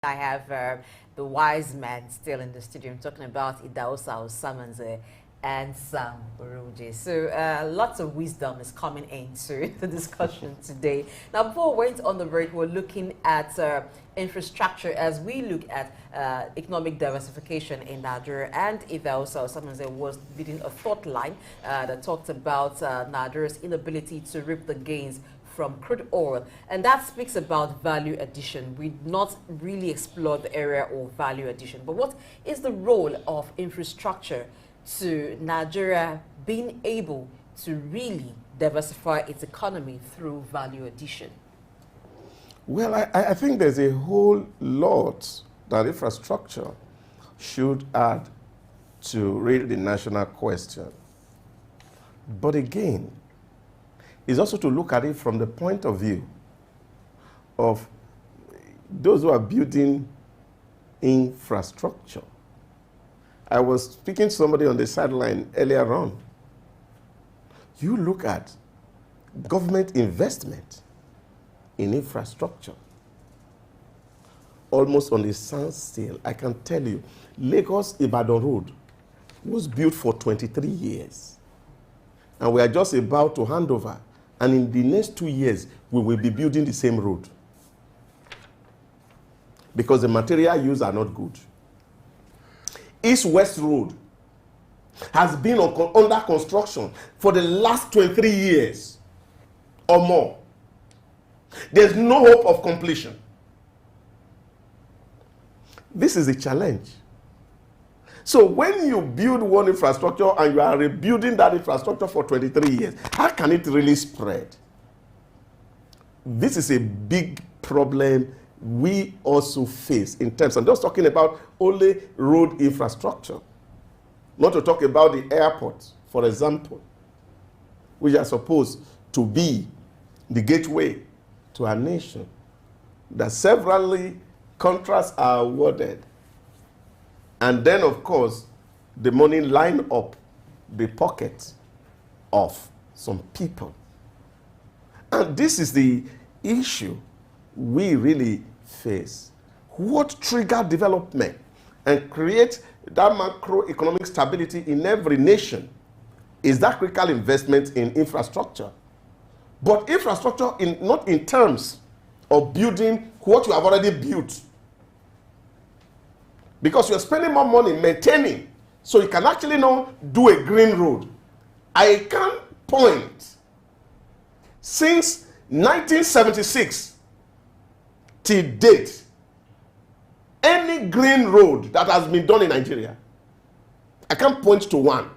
I have the wise man still in the studio. I'm talking about Idaosa Osamanze and Sam Uruje. So lots of wisdom is coming into the discussion today. Now, before we went on the break, we're looking at infrastructure as we look at economic diversification in Nigeria. And Idaosa Osamanze was leading a thought line that talked about Nigeria's inability to reap the gains from crude oil, and that speaks about value addition. We've not really explored the area of value addition, but what is the role of infrastructure to Nigeria being able to really diversify its economy through value addition? Well, I think there's a whole lot that infrastructure should add to really the national question. But again, is also to look at it from the point of view of those who are building infrastructure. I was speaking to somebody on the sideline earlier on. You look at government investment in infrastructure, almost on the standstill. I can tell you, Lagos-Ibadan Road was built for 23 years. And we are just about to hand over. And in the next 2 years, we will be building the same road. Because the material used are not good. East-West Road has been under construction for the last 23 years or more. There's no hope of completion. This is a challenge. So when you build one infrastructure and you are rebuilding that infrastructure for 23 years, how can it really spread? This is a big problem we also face in terms, I'm just talking about only road infrastructure, not to talk about the airports, for example, which are supposed to be the gateway to our nation, that severally contracts are awarded. And then, of course, the money line up the pockets of some people. And this is the issue we really face. What triggered development and create that macroeconomic stability in every nation is that critical investment in infrastructure. But infrastructure not in terms of building what you have already built. Because you're spending more money maintaining, so you can actually now do a green road. I can point, since 1976 till date, any green road that has been done in Nigeria, I can't point to one.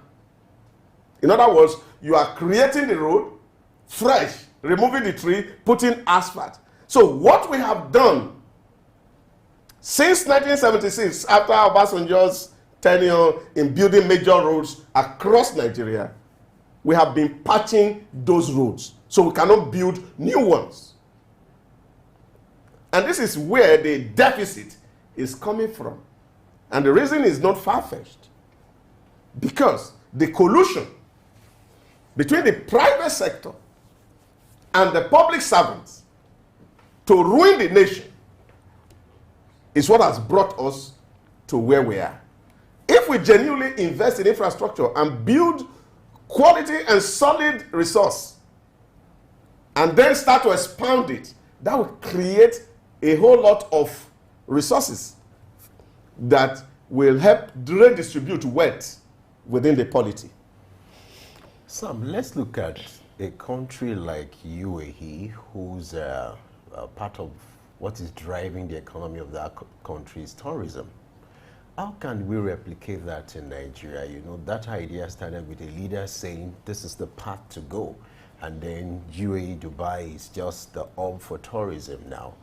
In other words, you are creating the road, fresh, removing the tree, putting asphalt. So what we have done since 1976, after Obasanjo's tenure in building major roads across Nigeria, we have been patching those roads, so we cannot build new ones. And this is where the deficit is coming from. And the reason is not far-fetched. Because the collusion between the private sector and the public servants to ruin the nation is what has brought us to where we are. If we genuinely invest in infrastructure and build quality and solid resource, and then start to expand it, that will create a whole lot of resources that will help redistribute wealth within the polity. Sam, let's look at a country like UAE, who's part of what is driving the economy of that country is tourism. How can we replicate that in Nigeria? You know, that idea started with a leader saying this is the path to go. And then UAE, Dubai is just the hub for tourism now.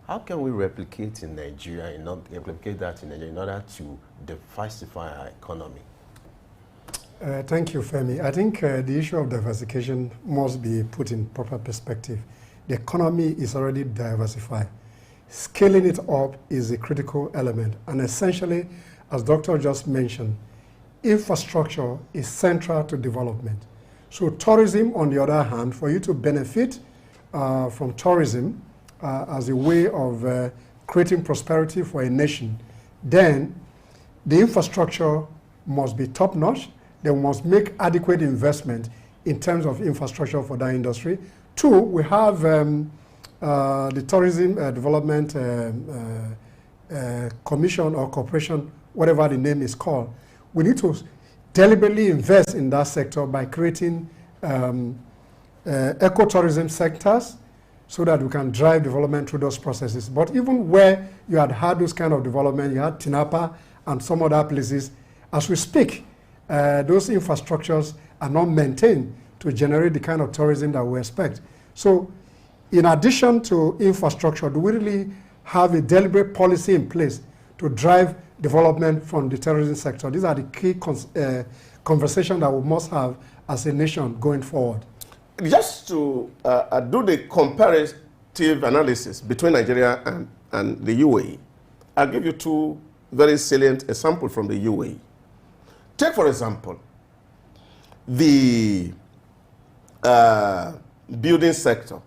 How can we replicate in Nigeria, replicate that in Nigeria in order to diversify our economy? Thank you, Femi. I think the issue of diversification must be put in proper perspective. The economy is already diversified. Scaling it up is a critical element. And essentially, as Dr. just mentioned, infrastructure is central to development. So tourism, on the other hand, for you to benefit from tourism as a way of creating prosperity for a nation, then the infrastructure must be top-notch. They must make adequate investment in terms of infrastructure for that industry. Two, we have the Tourism Development Commission or Corporation, whatever the name is called. We need to deliberately invest in that sector by creating ecotourism sectors so that we can drive development through those processes. But even where you had those kind of development, you had Tinapa and some other places, as we speak, those infrastructures are not maintained to generate the kind of tourism that we expect. So in addition to infrastructure, do we really have a deliberate policy in place to drive development from the tourism sector? These are the key conversations that we must have as a nation going forward. Just to do the comparative analysis between Nigeria and the UAE, I'll give you two very salient examples from the UAE. Take, for example, the building sector,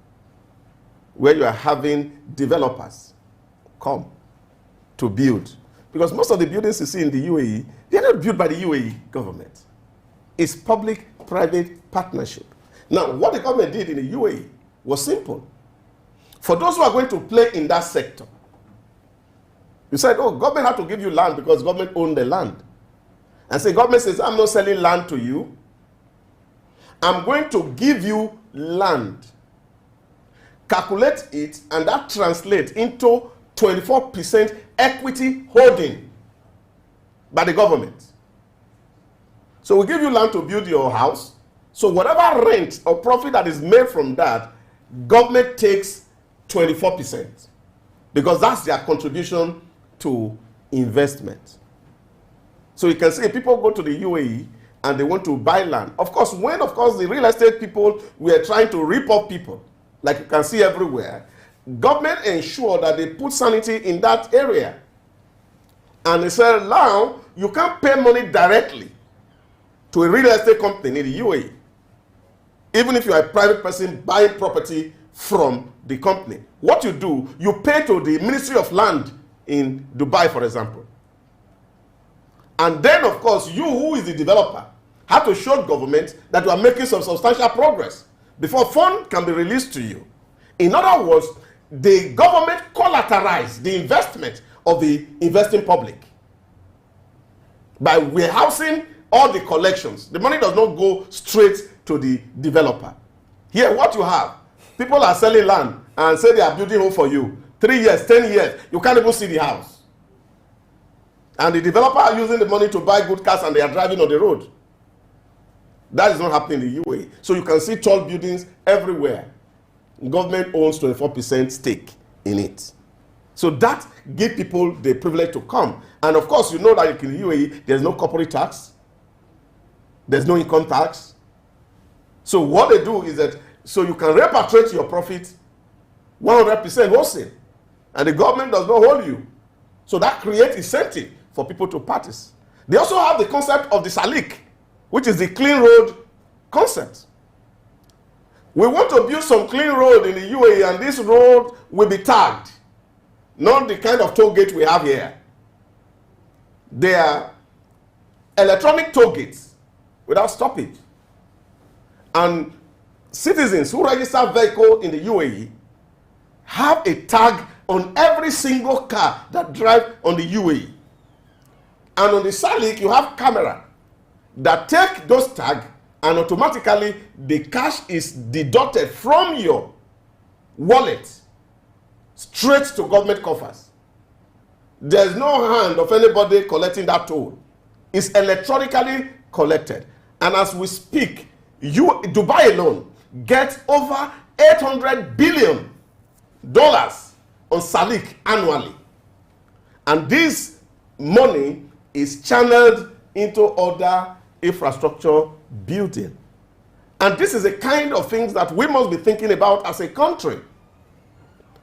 where you are having developers come to build. Because most of the buildings you see in the UAE, they are not built by the UAE government. It's public-private partnership. Now, what the government did in the UAE was simple. For those who are going to play in that sector, you said, oh, government had to give you land because government owned the land. And say, government says, I'm not selling land to you. I'm going to give you land. Calculate it, and that translates into 24% equity holding by the government. So we give you land to build your house. So whatever rent or profit that is made from that, government takes 24%. Because that's their contribution to investment. So you can see people go to the UAE and they want to buy land. Of course, when the real estate people were trying to rip off people, like you can see everywhere, government ensured that they put sanity in that area. And they said, now, you can't pay money directly to a real estate company in the UAE, even if you are a private person buying property from the company. What you do, you pay to the Ministry of Land in Dubai, for example. And then, of course, you, who is the developer, have to show government that you are making some substantial progress before funds can be released to you. In other words, the government collateralized the investment of the investing public by warehousing all the collections. The money does not go straight to the developer. Here, what you have, people are selling land and say they are building home for you. 3 years, 10 years, you can't even see the house. And the developer are using the money to buy good cars and they are driving on the road. That is not happening in the UAE. So you can see tall buildings everywhere. Government owns 24% stake in it. So that gives people the privilege to come. And of course, you know that in the UAE, there's no corporate tax. There's no income tax. So what they do is that, so you can repatriate your profit 100% wholesale. And the government does not hold you. So that creates incentive for people to practice. They also have the concept of the Salik, which is the clean road concept. We want to build some clean road in the UAE, and this road will be tagged. Not the kind of toll gate we have here. They are electronic toll gates without stoppage. And citizens who register vehicle in the UAE have a tag on every single car that drives on the UAE. And on the Salik, you have camera that take those tags, and automatically the cash is deducted from your wallet straight to government coffers. There's no hand of anybody collecting that toll. It's electronically collected. And as we speak, Dubai alone gets over $800 billion on Salik annually. And this money is channeled into other infrastructure building. And this is the kind of things that we must be thinking about as a country,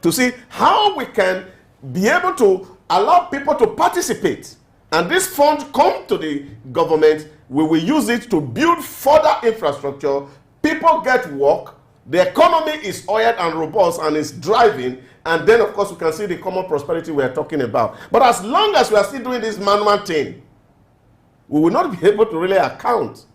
to see how we can be able to allow people to participate. And this fund come to the government, we will use it to build further infrastructure, people get work, the economy is oiled and robust and is driving, and then of course we can see the common prosperity we are talking about. But as long as we are still doing this manual thing, we will not be able to really account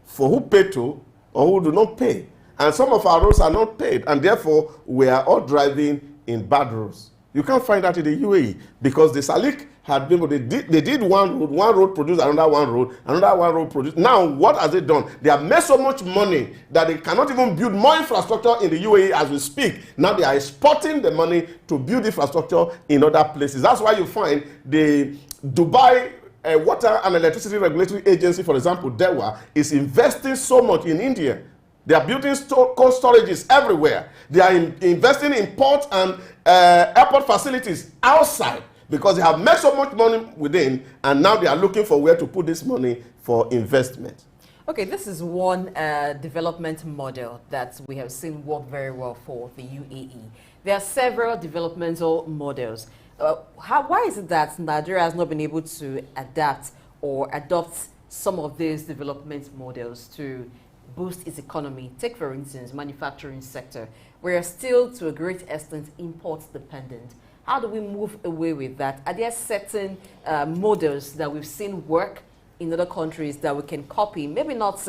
for who pay to or who do not pay. And some of our roads are not paid, and therefore we are all driving in bad roads. You can't find that in the UAE because the Salik had been, they did one road produced another one road produced. Now, what has it done? They have made so much money that they cannot even build more infrastructure in the UAE as we speak. Now they are exporting the money to build infrastructure in other places. That's why you find the Dubai Water and Electricity Regulatory Agency, for example, DEWA, is investing so much in India. They are building cold storages everywhere. They are investing in port and airport facilities outside because they have made so much money within, and now they are looking for where to put this money for investment. Okay, this is one development model that we have seen work very well for the UAE. There are several developmental models. Why is it that Nigeria has not been able to adapt or adopt some of these development models to boost its economy? Take, for instance, manufacturing sector. We are still, to a great extent, import dependent. How do we move away with that? Are there certain models that we've seen work in other countries that we can copy? Maybe not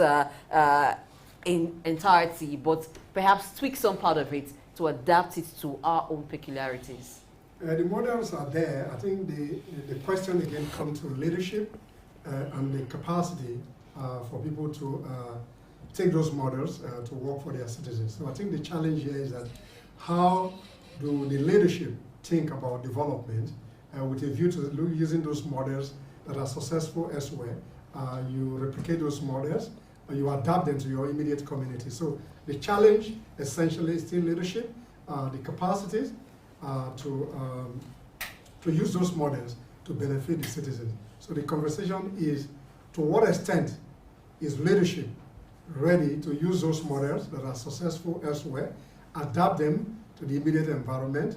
in entirety, but perhaps tweak some part of it to adapt it to our own peculiarities. The models are there. I think the question again comes to leadership and the capacity for people to take those models to work for their citizens. So I think the challenge here is that how do the leadership think about development with a view to using those models that are successful elsewhere. You replicate those models, or you adapt them to your immediate community. So the challenge essentially is still leadership, the capacities to use those models to benefit the citizens. So the conversation is, to what extent is leadership ready to use those models that are successful elsewhere, adapt them to the immediate environment?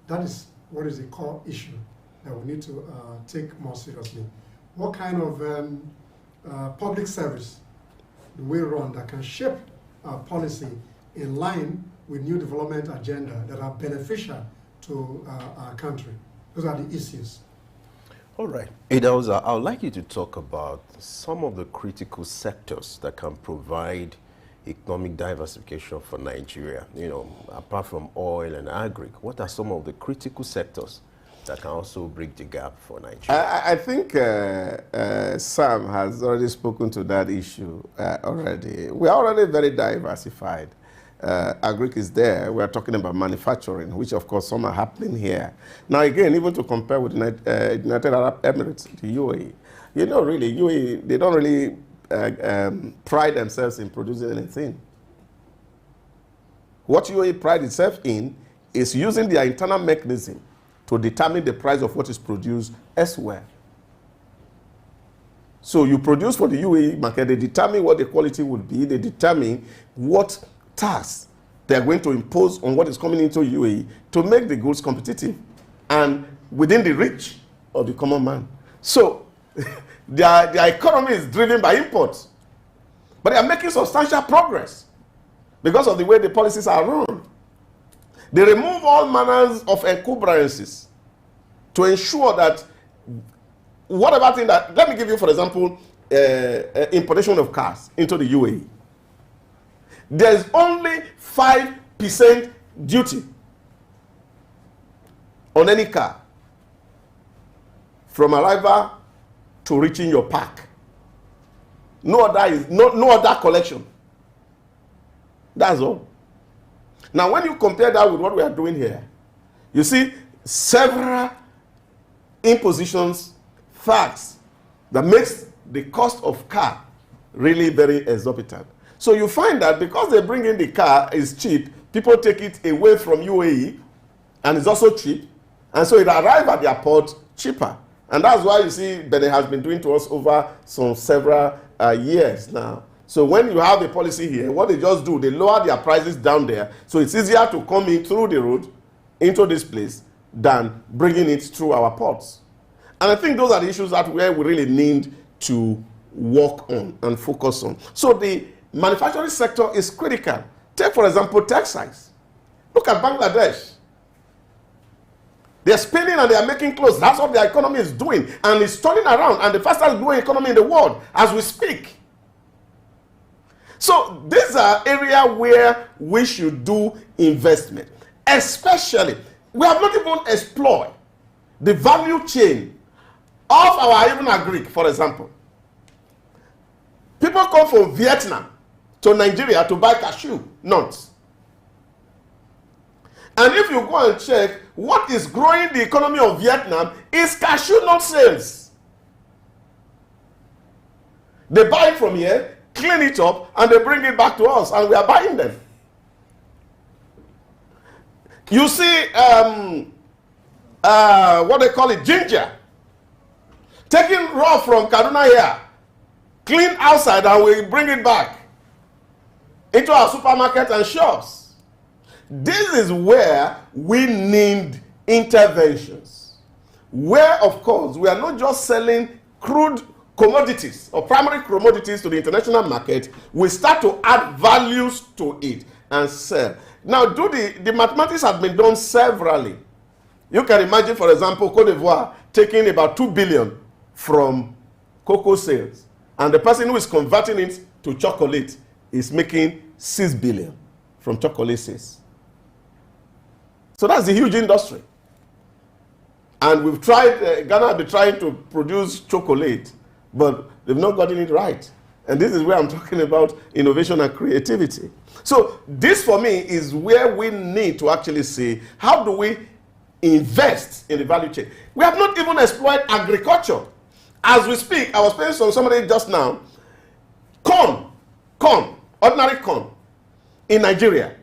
That is what is the core issue that we need to take more seriously. What kind of public service do we run that can shape policy in line with new development agenda that are beneficial to our country? Those are the issues. All right. Idauza, I would like you to talk about some of the critical sectors that can provide economic diversification for Nigeria. You know, apart from oil and agri, what are some of the critical sectors that can also bridge the gap for Nigeria? I think Sam has already spoken to that issue already. We are already very diversified. Agric is there. We are talking about manufacturing, which of course some are happening here. Now again, even to compare with United Arab Emirates, the UAE, you know, really, UAE, they don't really pride themselves in producing anything. What UAE pride itself in is using their internal mechanism to determine the price of what is produced elsewhere. So you produce for the UAE market, they determine what the quality would be, they determine what tax they are going to impose on what is coming into UAE to make the goods competitive and within the reach of the common man. So their economy is driven by imports, but they are making substantial progress because of the way the policies are run. They remove all manners of encumbrances to ensure that whatever thing that, let me give you, for example, importation of cars into the UAE. There is only 5% duty on any car from arrival to reaching your park. No other collection. That's all. Now, when you compare that with what we are doing here, you see several impositions, facts that makes the cost of car really very exorbitant. So you find that because they bring in the car is cheap, people take it away from UAE, and it's also cheap, and so it arrives at the airport cheaper. And that's why you see Benin has been doing to us over some several years now. So when you have a policy here, what they just do, they lower their prices down there, so it's easier to come in through the road into this place than bringing it through our ports. And I think those are the issues that where we really need to work on and focus on. So the manufacturing sector is critical. Take, for example, textiles. Look at Bangladesh. They're spinning and they are making clothes. That's what the economy is doing. And it's turning around. And the fastest growing economy in the world as we speak. So these are areas where we should do investment. Especially, we have not even explored the value chain of our even agric, for example. People come from Vietnam to Nigeria to buy cashew nuts. And if you go and check what is growing the economy of Vietnam is cashew nut sales. They buy it from here, clean it up, and they bring it back to us, and we are buying them. You see, what they call it, ginger. Taken raw from Kaduna here, clean outside, and we bring it back into our supermarket and shops. This is where we need interventions. Where, of course, we are not just selling crude commodities or primary commodities to the international market. We start to add values to it and sell. Now, the mathematics have been done severally. You can imagine, for example, Cote d'Ivoire taking about 2 billion from cocoa sales. And the person who is converting it to chocolate is making 6 billion from chocolate sales. So that's a huge industry. And we've tried, Ghana has been trying to produce chocolate, but they've not gotten it right. And this is where I'm talking about innovation and creativity. So this, for me, is where we need to actually see how do we invest in the value chain. We have not even explored agriculture. As we speak, I was speaking to somebody just now. Corn, ordinary corn in Nigeria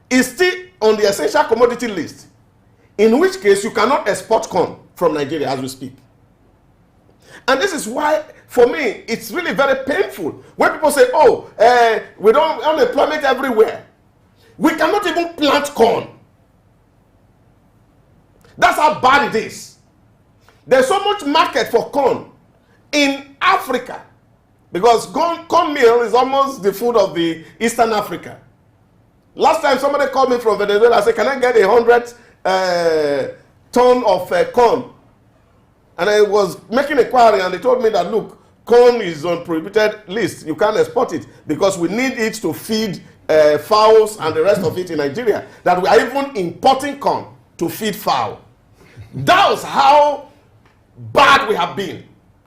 is still on the essential commodity list, in which case you cannot export corn from Nigeria as we speak. And this is why, for me, it's really very painful when people say, oh, we don't unemployment everywhere. We cannot even plant corn. That's how bad it is. There's so much market for corn in Africa because corn meal is almost the food of the Eastern Africa. Last time somebody called me from Venezuela and said, can I get 100 ton of corn? And I was making inquiry and they told me that, look, corn is on prohibited list. You can't export it because we need it to feed fowls and the rest of it in Nigeria. That we are even importing corn to feed fowl. That's how bad we have been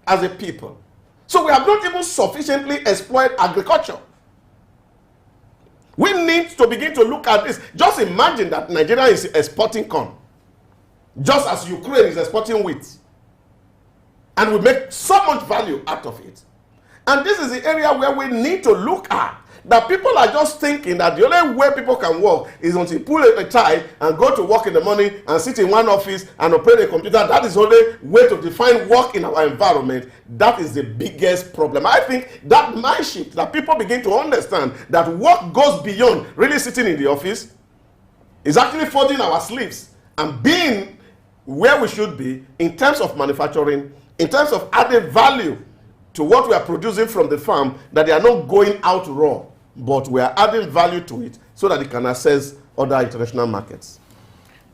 as a people. So we have not even sufficiently exploited agriculture. We need to begin to look at this. Just imagine that Nigeria is exporting corn, just as Ukraine is exporting wheat. And we make so much value out of it. And this is the area where we need to look at. That people are just thinking that the only way people can work is until you pull a tie and go to work in the morning and sit in one office and operate a computer. That is the only way to define work in our environment. That is the biggest problem. I think that mind shift, that people begin to understand that work goes beyond really sitting in the office, is actually folding our sleeves and being where we should be in terms of manufacturing, in terms of added value to what we are producing from the farm, that they are not going out raw, but we are adding value to it so that it can access other international markets.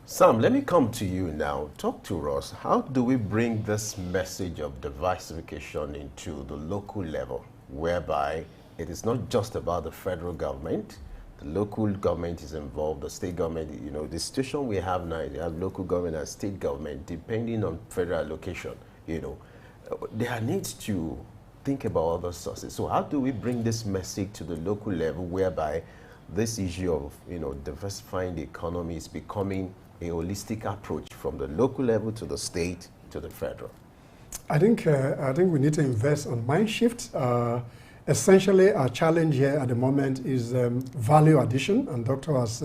Sam, let me come to you now. Talk to us. How do we bring this message of diversification into the local level, whereby it is not just about the federal government, the local government is involved, the state government, you know, the situation we have now, you have local government and state government, depending on federal allocation, you know, there needs to think about other sources. So how do we bring this message to the local level whereby this issue of, you know, diversifying the economy is becoming a holistic approach from the local level to the state to the federal? I think we need to invest on mind shift. Essentially, our challenge here at the moment is value addition, and Dr. has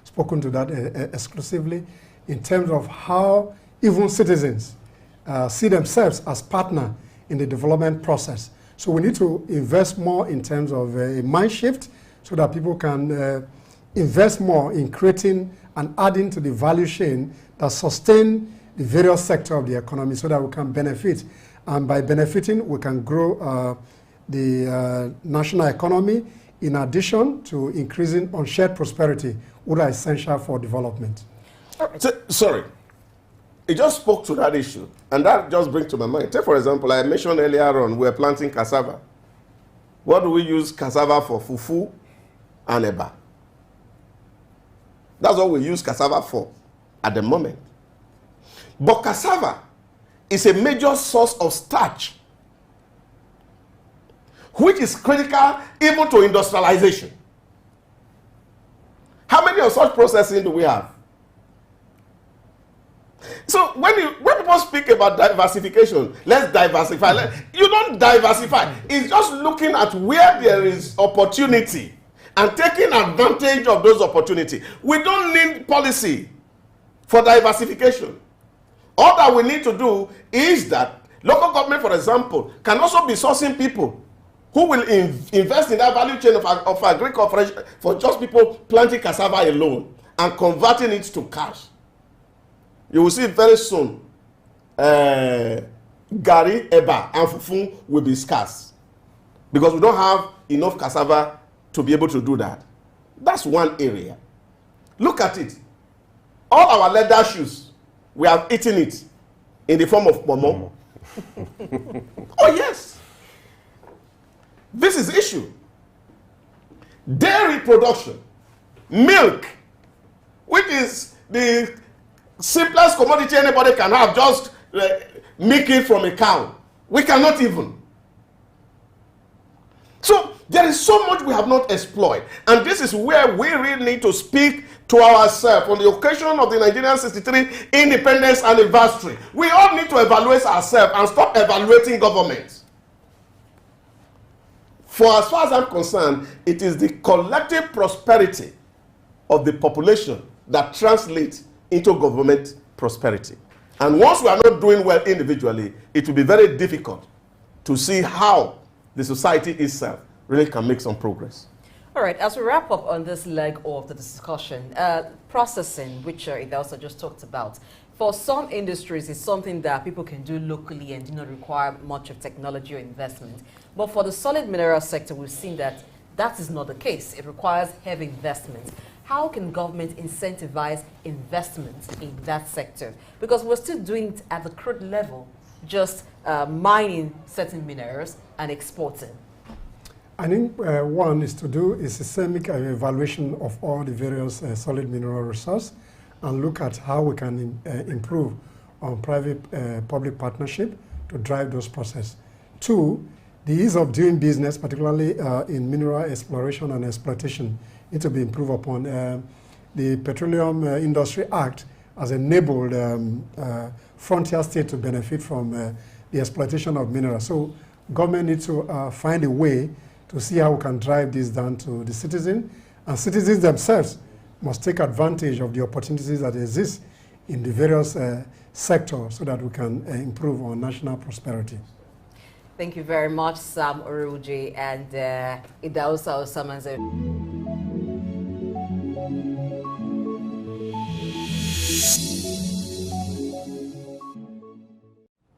spoken to that exclusively in terms of how even citizens see themselves as partner in the development process. So we need to invest more in terms of a mind shift so that people can invest more in creating and adding to the value chain that sustain the various sectors of the economy so that we can benefit. And by benefiting, we can grow the national economy in addition to increasing unshared prosperity, which are essential for development. Sorry. it just spoke to that issue. And that just brings to my mind. Take, for example, I mentioned earlier on, we're planting cassava. What do we use cassava for? Fufu and eba. That's what we use cassava for at the moment. But cassava is a major source of starch, which is critical even to industrialization. How many of such processing do we have? So when people speak about diversification, let's diversify. You don't diversify. It's just looking at where there is opportunity and taking advantage of those opportunities. We don't need policy for diversification. All that we need to do is that local government, for example, can also be sourcing people who will invest in that value chain of agriculture for just people planting cassava alone and converting it to cash. You will see very soon, gari, eba, and fufu will be scarce because we don't have enough cassava to be able to do that. That's one area. Look at it. All our leather shoes, we have eaten it in the form of momo. Oh yes. This is issue. Dairy production, milk, which is the simplest commodity anybody can have, just milk it from a cow. We cannot even. So there is so much we have not explored. And this is where we really need to speak to ourselves on the occasion of the Nigerian 63 independence anniversary. We all need to evaluate ourselves and stop evaluating government. For as far as I'm concerned, it is the collective prosperity of the population that translates into government prosperity. And once we are not doing well individually, it will be very difficult to see how the society itself really can make some progress. All right, as we wrap up on this leg of the discussion, processing, which it also just talked about, for some industries, it's something that people can do locally and do not require much of technology or investment. But for the solid mineral sector, we've seen that that is not the case. It requires heavy investment. How can government incentivize investment in that sector? Because we're still doing it at the crude level, just mining certain minerals and exporting. I think one is to do a systemic evaluation of all the various solid mineral resources and look at how we can improve on private-public partnership to drive those processes. Two, the ease of doing business, particularly in mineral exploration and exploitation, need to be improved upon. The Petroleum Industry Act has enabled frontier states to benefit from the exploitation of minerals. So government needs to find a way to see how we can drive this down to the citizen, and citizens themselves must take advantage of the opportunities that exist in the various sectors so that we can improve our national prosperity. Thank you very much, Sam Oruji and Idausa Osamanze.